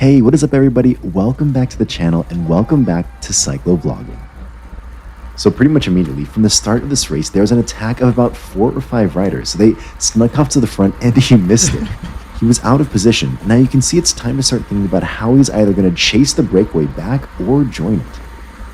Hey, what is up everybody? Welcome back to the channel and welcome back to Cyclo Vlogging. So pretty much immediately from the start of this race, there was an attack of about 4 or 5 riders. So they snuck off to the front and he missed it. He was out of position. Now you can see it's time to start thinking about how he's either going to chase the breakaway back or join it.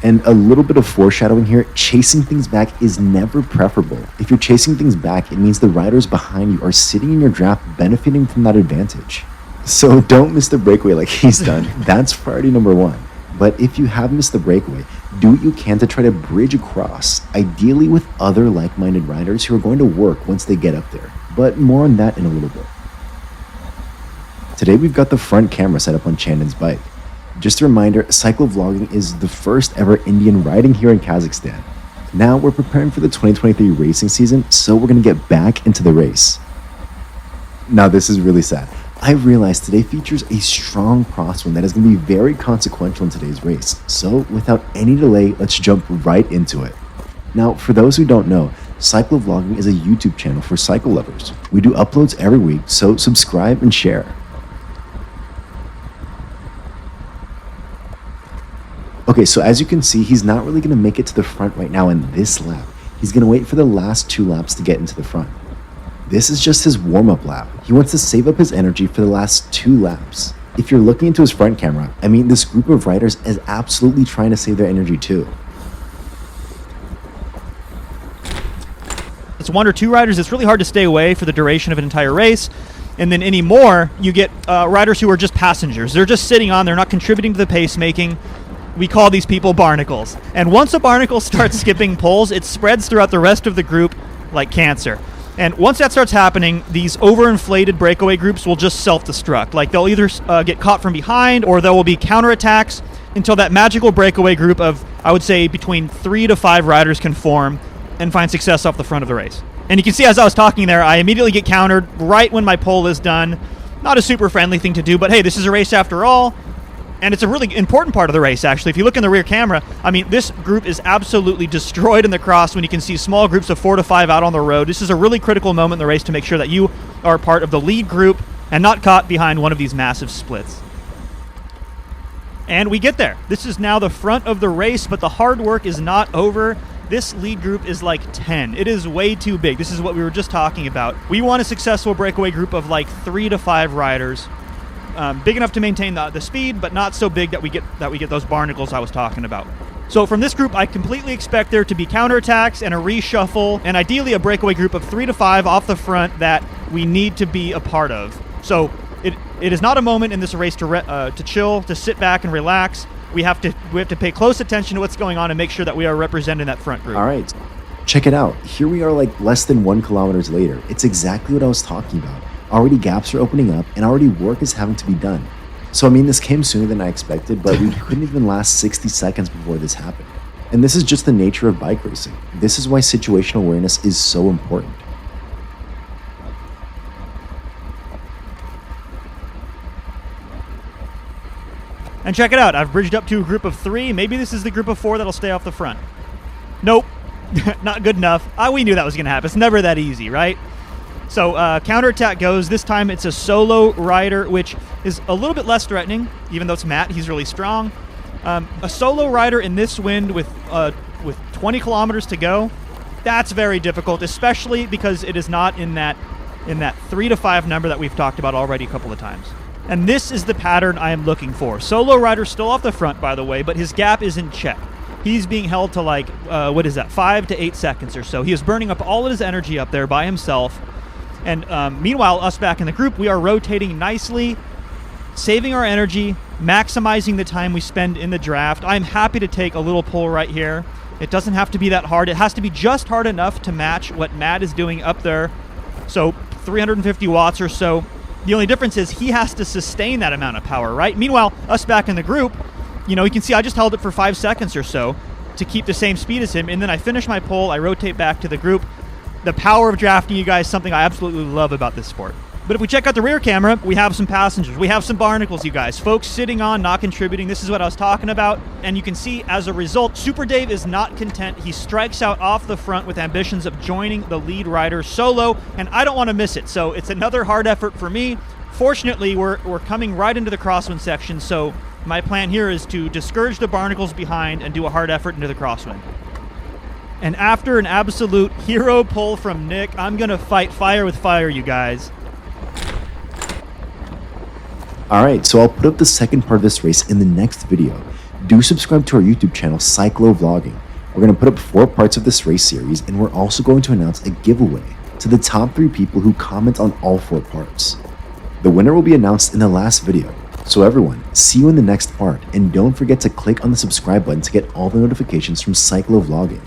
And a little bit of foreshadowing here, chasing things back is never preferable. If you're chasing things back, it means the riders behind you are sitting in your draft benefiting from that advantage. So don't miss the breakaway like he's done. That's priority number 1. But if you have missed the breakaway, do what you can to try to bridge across, ideally with other like-minded riders who are going to work once they get up there. But more on that in a little bit. Today we've got the front camera set up on Chandon's bike. Just a reminder, Cyclo Vlogging is the first ever Indian riding here in Kazakhstan. Now we're preparing for the 2023 racing season, so we're going to get back into the race. Now this is really sad. I realized today features a strong crosswind that is going to be very consequential in today's race. So without any delay, let's jump right into it. Now, for those who don't know, Cyclo Vlogging is a YouTube channel for cycle lovers. We do uploads every week, so subscribe and share. Okay, so as you can see, he's not really going to make it to the front right now in this lap. He's going to wait for the last 2 laps to get into the front. This is just his warm-up lap. He wants to save up his energy for the last 2 laps. If you're looking into his front camera, I mean, this group of riders is absolutely trying to save their energy too. It's 1 or 2 riders. It's really hard to stay away for the duration of an entire race. And then anymore, you get riders who are just passengers. They're just sitting on, they're not contributing to the pace making. We call these people barnacles. And once a barnacle starts skipping poles, it spreads throughout the rest of the group like cancer. And once that starts happening, these overinflated breakaway groups will just self-destruct. Like they'll either get caught from behind or there will be counterattacks until that magical breakaway group of, I would say, between 3 to 5 riders can form and find success off the front of the race. And you can see as I was talking there, I immediately get countered right when my pole is done. Not a super friendly thing to do, but hey, this is a race after all. And it's a really important part of the race, actually. If you look in the rear camera, I mean, this group is absolutely destroyed in the cross when you can see small groups of 4 to 5 out on the road. This is a really critical moment in the race to make sure that you are part of the lead group and not caught behind one of these massive splits. And we get there. This is now the front of the race, but the hard work is not over. This lead group is like 10. It is way too big. This is what we were just talking about. We want a successful breakaway group of like 3 to 5 riders. Big enough to maintain the speed, but not so big that we get those barnacles I was talking about. So from this group, I completely expect there to be counterattacks and a reshuffle, and ideally a breakaway group of 3 to 5 off the front that we need to be a part of. So it is not a moment in this race to chill, to sit back and relax. We have to pay close attention to what's going on and make sure that we are representing that front group. All right, check it out. Here we are like less than 1 kilometer later. It's exactly what I was talking about. Already gaps are opening up and already work is having to be done. So I mean, this came sooner than I expected, but we couldn't even last 60 seconds before this happened. And this is just the nature of bike racing. This is why situational awareness is so important. And check it out, I've bridged up to a group of 3. Maybe this is the group of 4 that'll stay off the front. Nope, not good enough. We knew that was gonna happen. It's never that easy, right? So counterattack goes. This time it's a solo rider, which is a little bit less threatening, even though it's Matt. He's really strong. A solo rider in this wind with 20 kilometers to go, that's very difficult, especially because it is not in that 3 to 5 number that we've talked about already a couple of times. And this is the pattern I am looking for. Solo rider still off the front, by the way, but his gap is in check. He's being held to like, 5 to 8 seconds or so. He is burning up all of his energy up there by himself. And meanwhile, us back in the group, we are rotating nicely, saving our energy, maximizing the time we spend in the draft. I'm happy to take a little pull right here. It doesn't have to be that hard. It has to be just hard enough to match what Matt is doing up there. So 350 watts or so. The only difference is he has to sustain that amount of power, right? Meanwhile, us back in the group, you can see I just held it for 5 seconds or so to keep the same speed as him. And then I finish my pull, I rotate back to the group. The power of drafting, you guys, something I absolutely love about this sport. But if we check out the rear camera, we have some passengers. We have some barnacles, you guys. Folks sitting on, not contributing. This is what I was talking about. And you can see, as a result, Super Dave is not content. He strikes out off the front with ambitions of joining the lead rider solo, and I don't want to miss it. So it's another hard effort for me. Fortunately, we're coming right into the crosswind section, so my plan here is to discourage the barnacles behind and do a hard effort into the crosswind. And after an absolute hero pull from Nick, I'm going to fight fire with fire, you guys. Alright, so I'll put up the second part of this race in the next video. Do subscribe to our YouTube channel, Cyclo Vlogging. We're going to put up 4 parts of this race series, and we're also going to announce a giveaway to the top 3 people who comment on all 4 parts. The winner will be announced in the last video. So everyone, see you in the next part, and don't forget to click on the subscribe button to get all the notifications from Cyclo Vlogging.